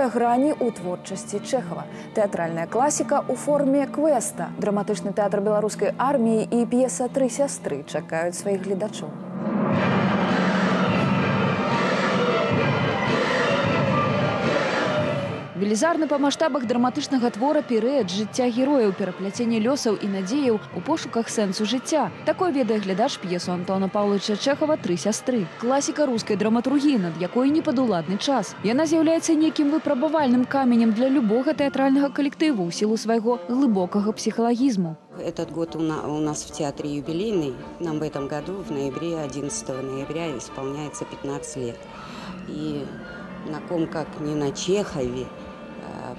Новыя грані ў творчасці Чэхава. Тэатральная класіка ў форме квеста. Драматычны тэатр беларускай арміі і п'еса «Тры сястры» чакаюць сваіх гледачоў. Велізарны па маштабах драматычнага твора перыяд жыцця герояў, перапляценне лёсаў і надзеяў у пошуках сэнсу жыцця. Такой ведае глядач п'есу Антона Паўловича Чэхава «Тры сястры». Класіка рускай драматургіі, над якой непадуладны час. Яна з'яўляецца некім выпрабавальным каменем для любога тэатральнага калектыву ў сілу свайго глыбокага псіхалагізму. Этот год у нас в театре юбилейный. Нам в этом году, в ноябре, 11 ноября, исполняется 15 лет. И на ком, как не на Чехове,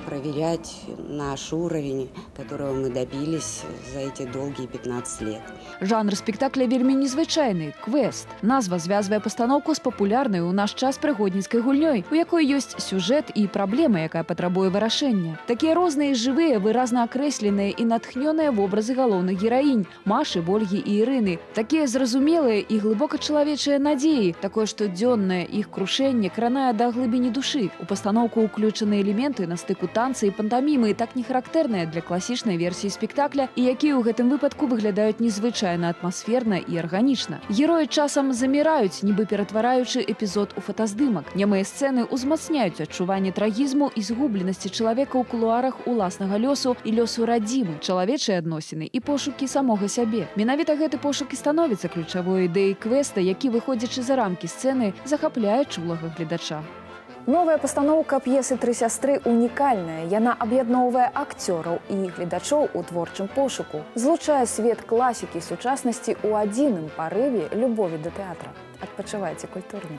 проверять наш уровень, которого мы добились за эти долгие 15 лет. Жанр спектакля вельмі незвычайны – квест. Назва звязвае пастаноўку з папулярнай у наш час прыгодніцкай гульнёй, у якой ёсць сюжэт і праблема, якая патрабуе вырашэння. Такія розныя жывыя, выразна акрэсленыя і натхнёныя вобразы галоўных гераінь – Машы, Вольгі і Ірыны. Такія зразумелыя і глыбока чалавечыя надзеі, такое штодзённае іх крушэнне кранае да глыбіні душы. У пастаноўку ўключаны элементы на стыку танцы і пантамімы, так не характэрныя для класічнай версіі спектакля і якія ў гэтым выпадку выглядаюць незвычайна атмасферна і арганічна. Героі часам заміраюць, нібы ператвараючы эпізод у фотаздымак. Нямыя сцэны ўзмацняюць адчуванне трагізму і згубленасці чалавека ў кулуарах уласнага лёсу і лёсу радзімы, чалавечыя адносіны і пошукі самога сябе. Менавіта гэты пошук і становіцца ключавой ідэяй квеста, які, выходзячы за рамкі сцэны, захапляе чулага гледача. Новая пастаноўка п'есы «Тры сястры» унікальная. Яна аб'ядноўвае акцёраў і гледачоў у творчым пошуку. Злучае свет класікі і сучаснасці ў адзіным парыве любові да тэатра. Адпачывайце культурна.